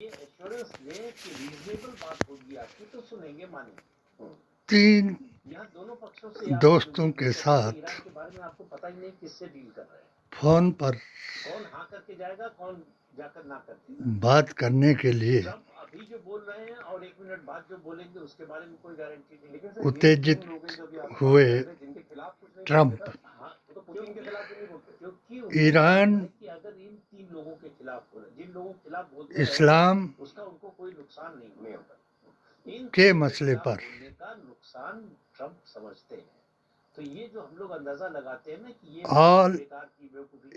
ये एश्योरेंस दें कि रीजनेबल बात होगी आपकी तो सुनेंगे मानेंगे। 3 यहाँ दोनों पक्षों से आप दोस्तों के ईरान साथ के बारे में आपको पता ही नहीं किससे डील कर रहे हैं, फ़ोन पर कौन हाँ करके जाएगा, कौन जाकर ना करके। बात करने के लिए ट्रम्प अभी जो बोल रहे हैं और 1 मिनट बाद जो बोलेंगे उसके बारे में कोई गारंटी नहीं। लेकिन उत्तेजित हुए जिनके खिलाफ कुछ नहीं ट्रंप बोलते ना, हाँ तो पुतिन के खिलाफ भी नहीं बोलते क्योंकि ईरान, कि अगर इन 3 लोगों के खिलाफ बोले, जिन लोगों के खिलाफ बोलते इस्लाम उसका उनको कोई नुकसान नहीं होगा। इन के मसले पर बोलने का नुकसान ट्रम्प समझते हैं। तो ये जो हम लोग अंदाजा लगाते हैं ना कि ये ऑल बेकार की बेवकूफी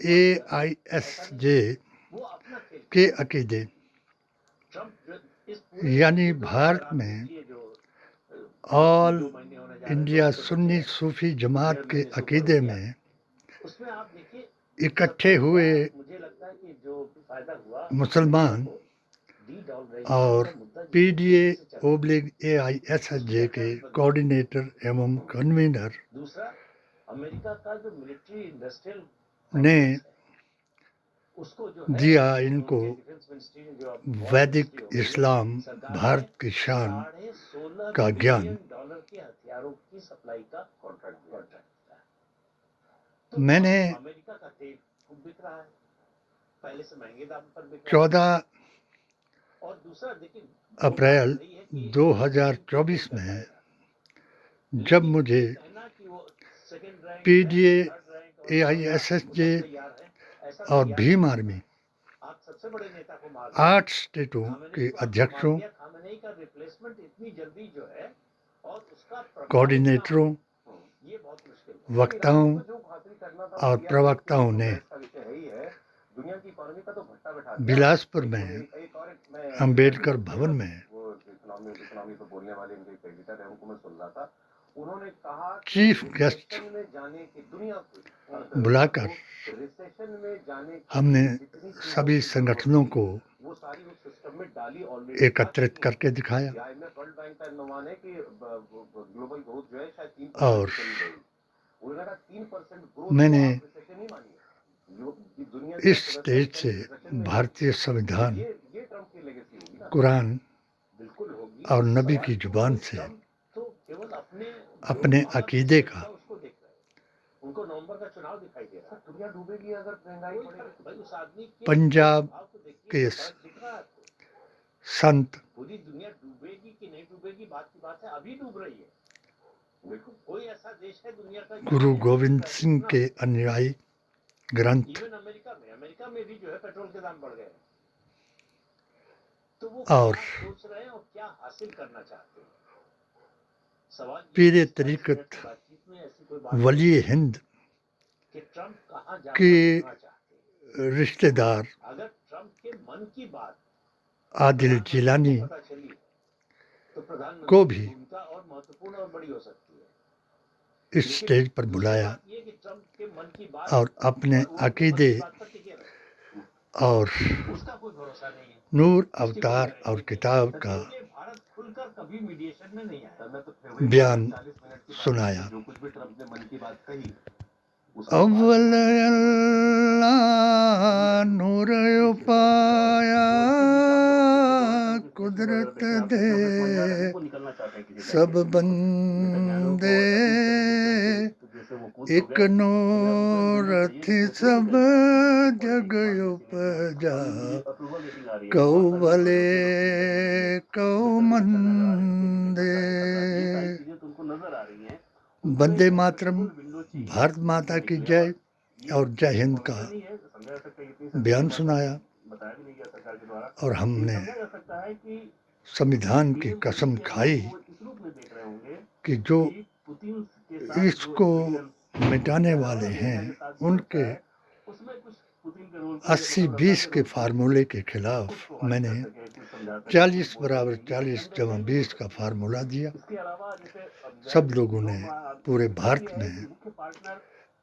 AISJ वो अपना खेल के अकीदे ट्रम्प यानी भारत में ऑल इंडिया सुन्नी सूफी जमात के अकीदे में उसमें आप देखिए इकट्ठे हुए मुझे लगता है कि जो फायदा हुआ मुसलमान और PDA/AISJ के कोऑर्डिनेटर एवं कन्वीनर दूसरा अमेरिका का जो मिलिट्री इंडस्ट्रियल ने उसको जो दिया इनको वैदिक इस्लाम भारत की शान का ज्ञान। डॉलर के हथियारों की सप्लाई का कॉन्ट्रैक्ट मैंने अमेरिका का तेल खूब बिक रहा है, पहले से महंगे दाम पर बिक रहा है। 14 और दूसरा देखिए अप्रैल 2024 में जब मुझे PDA/AISSJ और भीम आर्मी 8 स्टेटों के अध्यक्षों, कोऑर्डिनेटरों, वक्ताओं और प्रवक्ताओं ने बिलासपुर में अंबेडकर भवन में चीफ गेस्ट बुलाकर हमने सभी संगठनों को एकत्रित करके दिखाया और मैंने इस स्टेज से भारतीय संविधान, कुरान और नबी की जुबान से अपने अकीदे का पंजाब के संत पूरी दुनिया डूबेगी कि नहीं डूबेगी बात की बात है, अभी डूब रही है। बिल्कुल कोई ऐसा देश है दुनिया का गुरु गोविंद सिंह के अनुयायी ग्रंथ अमेरिका में भी जो है पेट्रोल के दाम बढ़ गए, तो वो और क्या सोच रहे हैं और क्या हासिल करना चाहते हैं। सवाल पीर तरीक़त वली हिंद के रिश्तेदार अगर ट्रम्प के मन की बात आदिल जिलानी को भी और महत्वपूर्ण और बड़ी हो सकती है, इस स्टेज पर बुलाया और अपने अकीदे और नूर अवतार और किताब का बयान सुनाया। अव्वल अल्लाह नूर पाया कुदरत दे सब बंदे एक नूर थी सब जग उपजा कौ भले कौ मंदे। वंदे मातरम, भारत माता की जय और जय हिंद का बयान सुनाया और हमने संविधान की कसम खाई कि जो इसको मिटाने वाले हैं उनके 80-20 के फार्मूले के खिलाफ मैंने 40 बराबर 40 जमा 20 का फार्मूला दिया। सब लोगों ने पूरे भारत में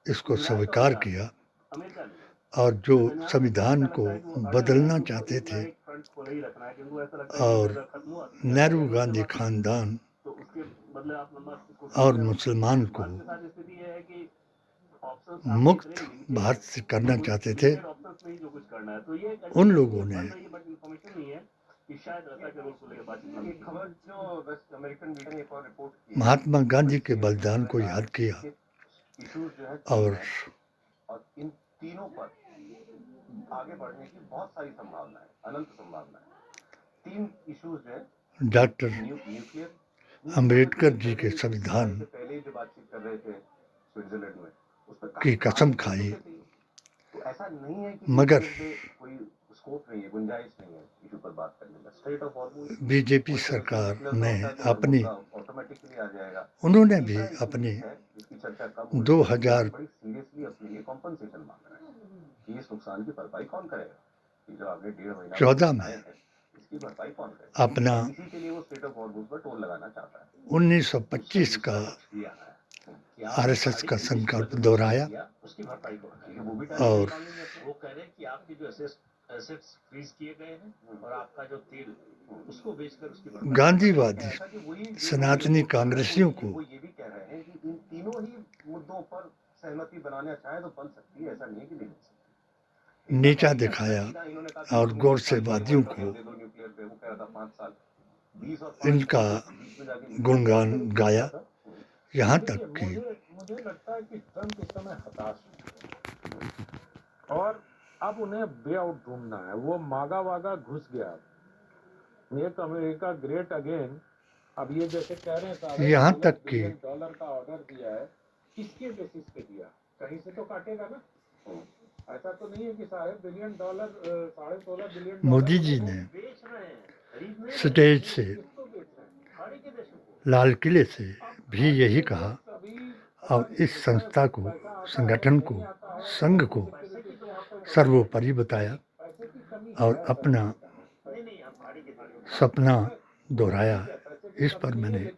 इसको स्वीकार किया और जो संविधान को बदलना चाहते थे और नेहरू गांधी खानदान और मुसलमान को मुक्त भारत से करना चाहते थे, उन लोगों ने कि शायद रसा के रोल को लेकर बातचीत ना एक खबर जो वेस्ट अमेरिकन मीडिया ने एक और रिपोर्ट की महात्मा गांधी के बलिदान को याद किया इश्यूज जो है और और इन तीनों पर आगे बढ़ने की बहुत सारी संभावना है, अनंत संभावना है। 3 इश्यूज जो है डॉक्टर न्यूक्लियर अंबेडकर जी के संविधान पहले जो बातचीत कर रहे थे स्विट्जरलैंड में उस पर की कसम खाई, तो ऐसा नहीं है कि मगर कोई स्कोप नहीं है, गुंजाइश नहीं है इशू पर बात करने का। स्टेट ऑफ हॉर्मोज बीजेपी सरकार ने अपनी ऑटोमेटिकली आ जाएगा, उन्होंने भी अपनी इसकी चर्चा कब 2014 बड़ी सीरियसली अपने लिए कॉम्पनसेशन मांग रहे हैं कि इस नुकसान की भरपाई कौन करेगा, कि जो आपने 1.5 महीना में इसकी भरपाई कौन करेगा। अपना इसी के लिए वो स्टेट ऑफ हॉर्मोज पर टोल लगाना चाहता है। 1925 का आरएसएस का संकल्प दोहराया उसकी भरपाई को और वो कह रहे हैं कि आपके जो एसेट्स फ्रीज किए गए हैं और आपका जो तेल उसको बेचकर उसकी गांधीवादी सनातनी कांग्रेसियों को वो ये भी कह रहे हैं कि इन तीनों ही मुद्दों पर सहमति बनाना चाहे तो बन सकती है, ऐसा नहीं कि नहीं बन सकती। नीचा दिखाया और गोरसेवादियों को इनका गुणगान गाया, यहाँ तक कि मुझे लगता है कि ट्रम्प इस समय हताश है और अब उन्हें वे आउट ढूंढना है। वो मागा वागा घुस गया, मेक अमेरिका ग्रेट अगेन। अब ये जैसे कह रहे हैं यहाँ तक कि $1 का ऑर्डर दिया है, किसके बेसिस पे दिया? कहीं से तो काटेगा ना। ऐसा तो नहीं है कि $1.5 बिलियन $16.5 बिलियन मोदी जी ने स्टेज से लाल किले से भी यही कहा और इस संस्था को, संगठन को, संघ को सर्वोपरि बताया और अपना सपना दोहराया। इस पर मैंने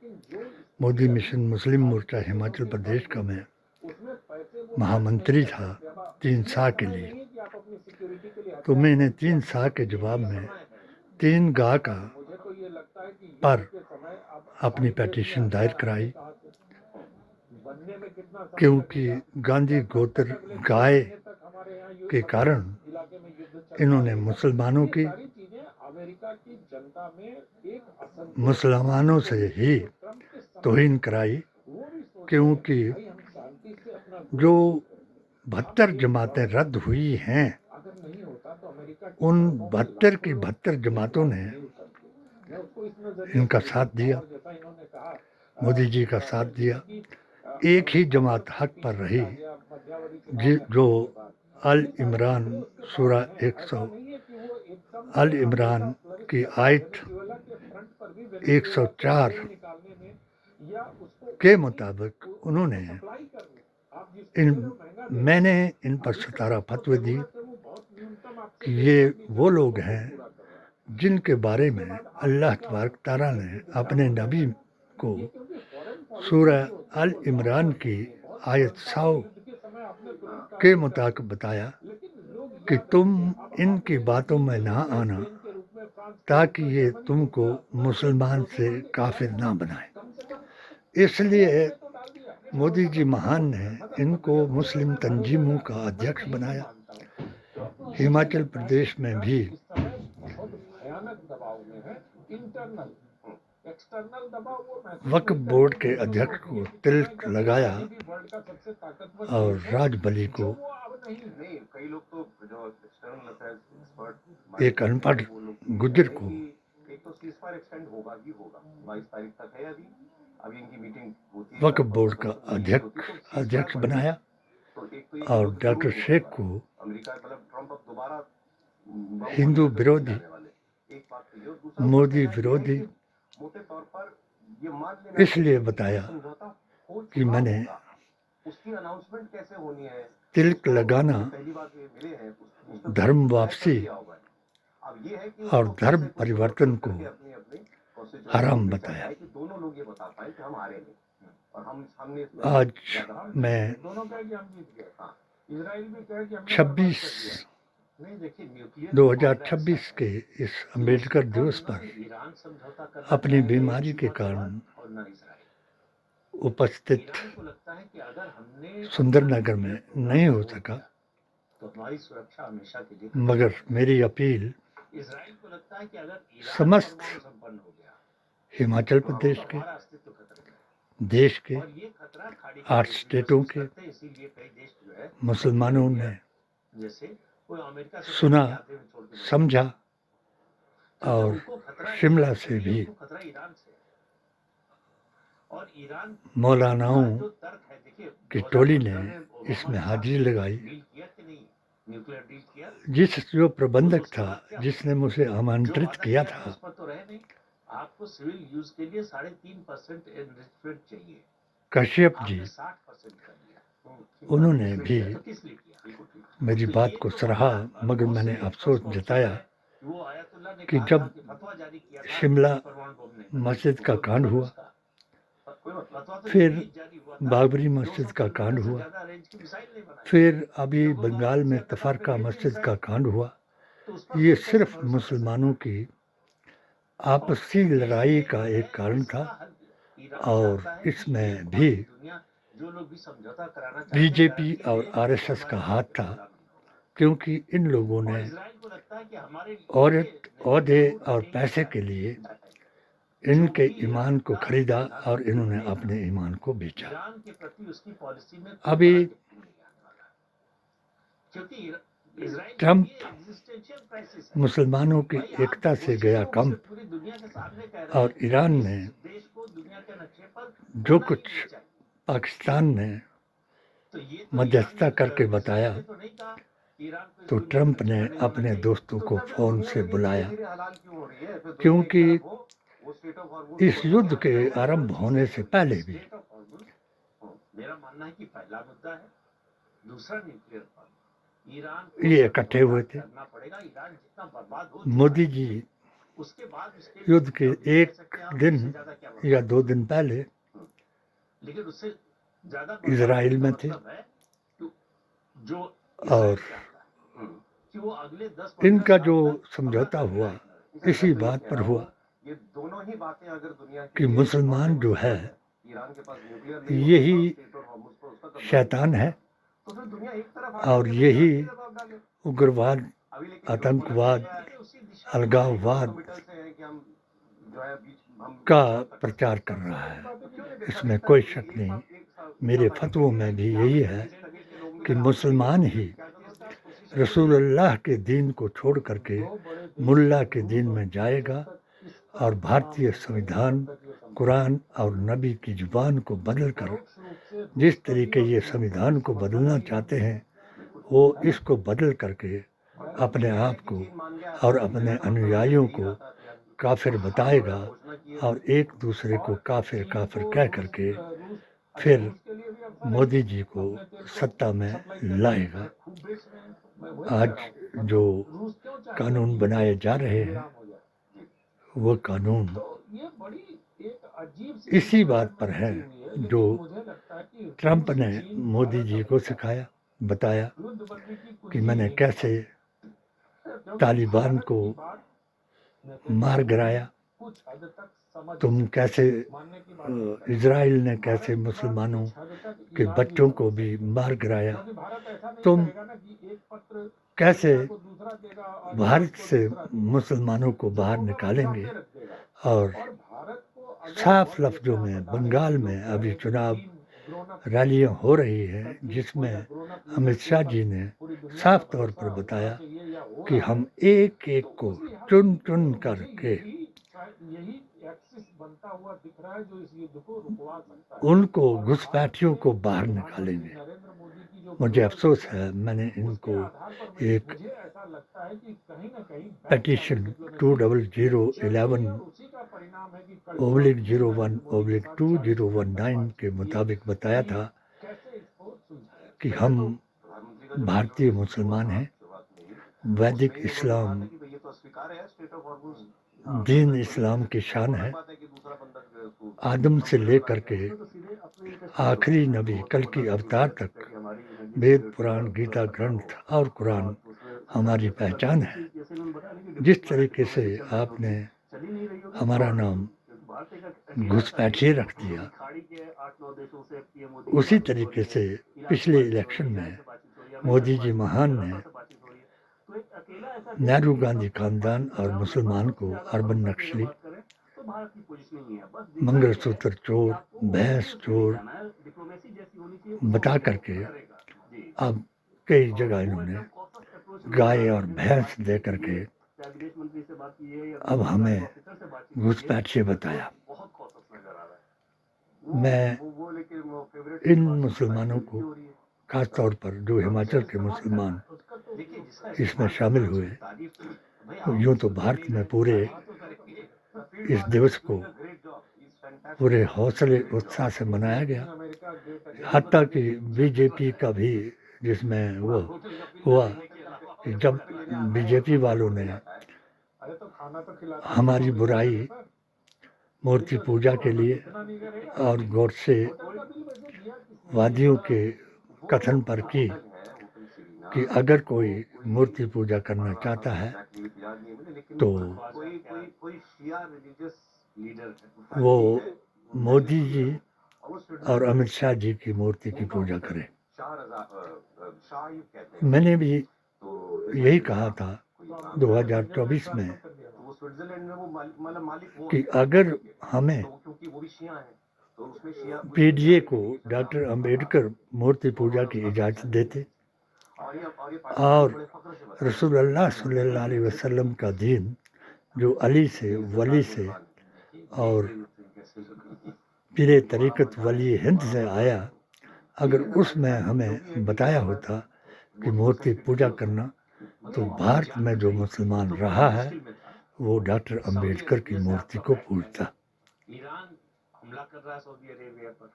मोदी मिशन मुस्लिम मोर्चा हिमाचल प्रदेश का मैं महामंत्री था 3 साल के लिए, तो मैंने 3 साल के जवाब में 3 गाह का पर अपनी पेटिशन दायर कराई, क्योंकि गांधी गोत्र गाय के कारण इन्होंने मुसलमानों से ही तौहीन कराई, क्योंकि जो 72 जमातें रद्द हुई हैं, उन 72 की 72 जमातों ने इनका साथ दिया, मोदी जी का साथ दिया। एक ही जमात हक पर रही, जो अल इमरान सूरा 100 अल इमरान की आयत 104 के मुताबिक उन्होंने मैंने इन पर 17 फतवे दिए कि ये वो लोग हैं जिनके बारे में अल्लाह तबारक तआला ने अपने नबी को सूरह अल इमरान की आयत 100 के मुताबिक बताया कि तुम इनकी बातों में ना आना ताकि ये तुमको मुसलमान से काफिर ना बनाए। इसलिए मोदी जी महान ने इनको मुस्लिम तंजीमों का अध्यक्ष बनाया। हिमाचल प्रदेश में भी वक्फ बोर्ड के अध्यक्ष को तिलक लगाया और राजबली को एक अनपढ़ गुज्जर को वक्फ बोर्ड का अध्यक्ष बनाया और डॉक्टर शेख को हिंदू विरोधी, मोदी विरोधी इसलिए बताया कि मैंने तिलक लगाना धर्म वापसी और धर्म परिवर्तन को हराम बताया। आज मैं 2026 के इस अम्बेडकर दिवस पर अपनी बीमारी के कारण उपस्थित सुंदरनगर में नहीं हो सका, मगर मेरी अपील इजराइल को लगता है कि अगर ईरान समस्त परमाणु संपन्न हो गया हिमाचल तो प्रदेश के, हमारा अस्तित्व खतरे में है। देश के और ये खतरा खाड़ी के 8 देश भी स्टेटों महसूस के करते हैं, इसीलिए कई देश जो है मुसलमानों ने जैसे वो अमेरिका से सुना, पहले आते हुए छोड़ के नहीं समझा गए। क्योंकि और उनको खतरा शिमला इजराइल से नहीं है, भी उनको खतरा ईरान से है। और ईरान मौलानाओं का जो तर्क है, देखिए की टोली 2015 ने में ओबामा इसमें के साथ हाजिरी लगाई। डील किया कि नहीं, न्यूक्लियर डील किया। जो प्रबंधक उसके था, बाद क्या जिसने मुझे जो आमंत्रित वादा किया था था, उस पर तो रहे नहीं। आपको सिविल यूज के लिए 3.5% एनरिचमेंट चाहिए, कश्यप जी, आपने 60% कर दिया। उन्होंने भी तो किस लिए किया? बिल्कुल ठीक। मेरी तो बात ये को जो सराहा, बड़ा मगर अफसोस मैंने है, अफसोस फर्स्ट जताया है कि वो आयतुल्लाह ने कि कहा था जब कि फतवा जारी किया था शिमला कि परमाणु बम नहीं बनेगा। मस्जिद का कोई कांड मतलब हुआ, उसका? कोई फतवा तो फिर इसलिए जारी हुआ था, बाबरी 200 मस्जिद का कांड किलोमीटर से हुआ, ज्यादा रेंज की मिसाइल नहीं बनाई। फिर अभी जब वो बंगाल में भारत से तफरका भेजी मस्जिद मिसाइल, का कांड हुआ। तो उस पर ये कोई कैसे सिर्फ भरोसा कर मुसलमानों सकता है? की आपसी लड़ाई का एक कारण था और इसमें भी जो लोग भी समझौता कराना चाहते हैं, बीजेपी गारंटी और दें कि आरएसएस का हमारे हाथ साथ था, गुलाम नहीं होगा। क्योंकि इन लोगों और ने इजराइल को लगता है कि हमारे ओहदे और पैसे के लिए इनके ईमान को खरीदा और इन्होंने अपने ईमान को बेचा। ईरान के प्रति उसकी पॉलिसी में कोई अभी बड़ा टिप्पणी नहीं आने वाला, क्योंकि इजराइल ट्रंप के लिए existential crisis है। मुसलमानों की भाई, आप एकता से घोषित गया रूप कम, से पूरी दुनिया के सामने कह रहे और हैं कि ईरान इस ने देश को दुनिया के नक्शे पर जो होना ही कुछ नहीं चाहिए। पाकिस्तान ने तो ये तो मध्यस्थता ईरान ने करके बताया, तो नहीं कहा ईरान को इस तो दुनिया के ट्रंप नक्शे ने पर नहीं होना अपने चाहिए। दोस्तों तो को फिर फोन दुनिया से धीरे बुलाया, धीरे हलाल क्यों हो रही है? फिर दुनिया एक क्योंकि तरफ हो, वो स्टेट ऑफ हॉर्मूज इस युद्ध के आरंभ होने से पहले भी स्टेट ऑफ हॉर्मूज, मेरा मानना है कि पहला मुद्दा है, दूसरा न्यूक्लियर बम। ईरान को ये इकट्ठे हुए थे। करना पड़ेगा। ईरान जितना बर्बाद हो चुका मोदी है, जी उसके बाद उसके लिए युद्ध के हम ये एक कह सकते हैं, आप दिन इससे ज्यादा क्या बर्बाद या 2 दिन पहले लेकिन उससे ज्यादा बर्बाद इजराइल होने में का थे मतलब है कि जो और इजराइल चाहता है कि वो अगले 10 इनका साल जो तक समझौता हमारा हुआ कब्जा इसी बात पर हुआ ये दोनों ही बातें अगर दुनिया कि मुसलमान जो है ईरान के पास न्यूक्लियर नहीं यही होता, स्टेट ऑफ हॉर्मूज पर उसका कब्जा शैतान है, तो फिर दुनिया एक तरफ और आके यही ईरान पे दबाव डाले। उग्रवाद, अभी लेकिन जो आतंकवाद, बोला गया है, उसी दिशा में अलगाववाद किलोमीटर से है कि हम जो है हम का प्रचार कर रहा है। इसमें कोई शक नहीं। मेरे फतवों में भी यही है कि मुसलमान ही रसूलुल्लाह के दीन को छोड़ करके मुल्ला के दीन में जाएगा और भारतीय संविधान, कुरान और नबी की जुबान को बदल कर जिस तरीके ये संविधान को बदलना चाहते हैं, वो इसको बदल करके अपने आप को और अपने अनुयायियों को काफिर बताएगा और एक दूसरे को काफिर काफिर कह करके फिर मोदी जी को सत्ता में लाएगा। आज जो कानून बनाए जा रहे हैं, वो कानून इसी बात पर है जो ट्रंप ने मोदी जी को सिखाया, बताया कि मैंने कैसे तालिबान को मार गिराया, तुम कैसे इजराइल ने कैसे मुसलमानों के बच्चों को भी मार गिराया, तुम कैसे भारत से मुसलमानों को बाहर निकालेंगे। और साफ लफ्जों में बंगाल में अभी चुनाव रैलियां हो रही हैं, जिसमें अमित शाह जी ने साफ तौर पर बताया कि हम एक एक को चुन चुन करके उनको घुसपैठियों को बाहर निकालेंगे। मुझे अफसोस है, मैंने इनको एक पेटिशन 20011/01/2019 के मुताबिक बताया था कि हम भारतीय मुसलमान हैं, वैदिक इस्लाम दीन इस्लाम की शान है। आदम से लेकर के आखिरी नबी कल की अवतार तक वेद, पुराण, गीता ग्रंथ और कुरान हमारी पहचान है। जिस तरीके से आपने हमारा नाम घुसपैठिए रख दिया, उसी तरीके से पिछले इलेक्शन में मोदी जी महान ने नेहरू गांधी खानदान और मुसलमान को अर्बन नक्सली, मंगलसूत्र चोर, भैंस चोर बता करके अब कई जगह इन्होंने गाय और भैंस दे करके अब हमें घुसपैठ से बताया। मैं इन मुसलमानों को, खास तौर पर जो हिमाचल के मुसलमान इसमें शामिल हुए, तो यूँ तो भारत में पूरे इस दिवस को पूरे हौसले उत्साह से मनाया गया, हत्ता कि बीजेपी का भी, जिसमें वो हुआ कि जब बीजेपी वालों ने हमारी बुराई मूर्ति पूजा के लिए और गोडसे वादियों के कथन पर की कि अगर कोई मूर्ति पूजा करना चाहता है तो वो मोदी जी और अमित शाह जी की मूर्ति की पूजा करे। मैंने भी यही कहा था 2024 में कि अगर हमें पीडीए को डॉक्टर अंबेडकर मूर्ति पूजा की इजाज़त देते और रसूलुल्लाह सल्लल्लाहु अलैहि वसल्लम का दीन जो अली से, वली से और पीरे तरीक़त वली हिंद से आया, अगर उसमें हमें बताया होता कि मूर्ति पूजा करना, तो भारत में जो मुसलमान रहा है वो डॉक्टर अंबेडकर की मूर्ति को पूजता। ईरान हमला कर रहा है सऊदी अरेबिया पर,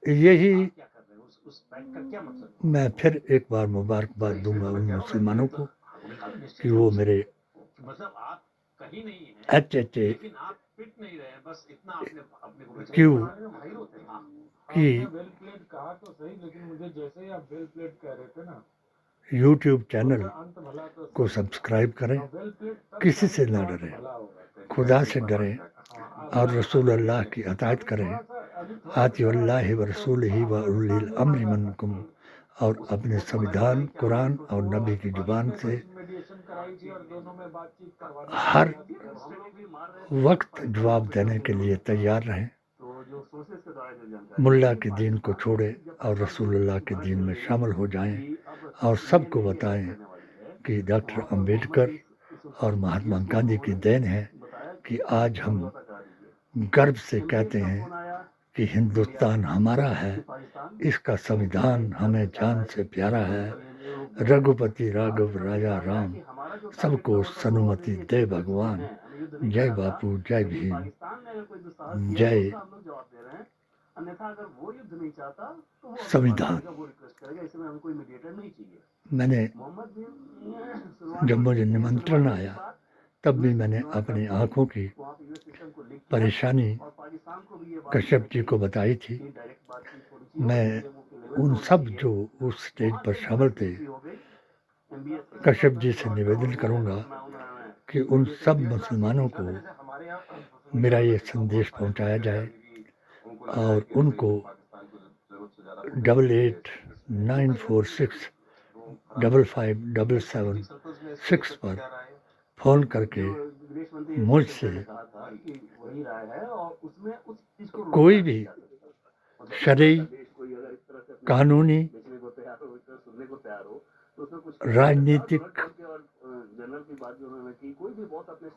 यही क्या कर रहे हैं? उस पैक्ट का क्या मतलब? मैं फिर एक बार मुबारकबाद दूंगा उन मुसलमानों को कि वो मेरे मतलब आप कहीं नहीं हैं, HHA लेकिन आप पिट नहीं रहे हैं, बस इतना अपने को क्यों भाई होते हैं। कि वेल प्लेड कहा तो सही, लेकिन मुझे जैसे ही आप वेल प्लेड कह रहे थे ना, YouTube चैनल अंत भला तो को सब्सक्राइब करें, वेल प्लेड किसी से ना डरें, खुदा से डरें और रसूल अल्लाह की अताअत करें, आतिउल्लाह व रसूलिही व उलिल अम्रि मिनकुम, और अपने संविधान, कुरान और नबी की जुबान से मेडिएशन कराई थी और दोनों में बातचीत करवानी हर वक्त जवाब देने के लिए तैयार रहें। मुल्ला के दीन को छोड़ें और रसूलुल्लाह के दीन में शामिल हो जाएं और सबको बताएं कि डॉक्टर अंबेडकर और महात्मा गांधी की देन है कि आज हम गर्व से कहते हैं कि हिंदुस्तान हमारा है, इसका संविधान हमें जान से प्यारा है। रघुपति राघव राजा राम, सबको सनुमति दे भगवान। जय बापू, जय भीम, जय संविधान। मैंने जब मुझे निमंत्रण आया तब भी मैंने अपनी आंखों की परेशानी कश्यप जी को बताई थी। मैं उन सब जो उस स्टेज पर शामिल थे, कश्यप जी से निवेदन करूंगा कि उन सब मुसलमानों को मेरा ये संदेश पहुंचाया जाए और उनको 8894655776 पर फ़ोन करके मुझसे कोई भी शरई, कानूनी, राजनीतिक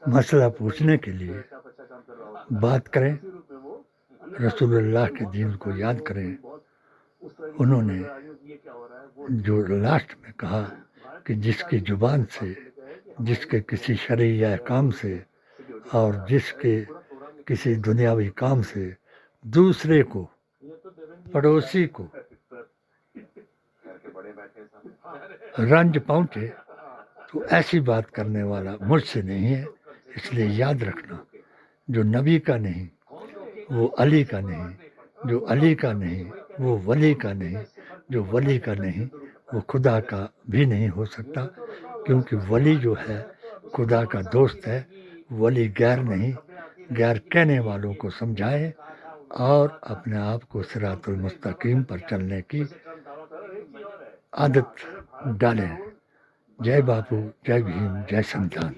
मसला पूछने के लिए बात करें, रसूलुल्लाह के दीन को याद करें। उन्होंने जो लास्ट में कहा कि जिसकी जुबान से, जिसके किसी शरई काम से और जिसके किसी दुनियावी काम से दूसरे को, पड़ोसी को रंज पहुंचे, तो ऐसी बात करने वाला मुझसे नहीं है। इसलिए याद रखना, जो नबी का नहीं वो अली का नहीं, जो अली का नहीं वो वली का नहीं, जो वली का नहीं वो खुदा का भी नहीं हो सकता, क्योंकि वली जो है खुदा का दोस्त है। वली गैर नहीं, गैर कहने वालों को समझाए और अपने आप को सिरातुल मुस्तकीम पर चलने की आदत डालें। जय बापू, जय भीम, जय संविधान।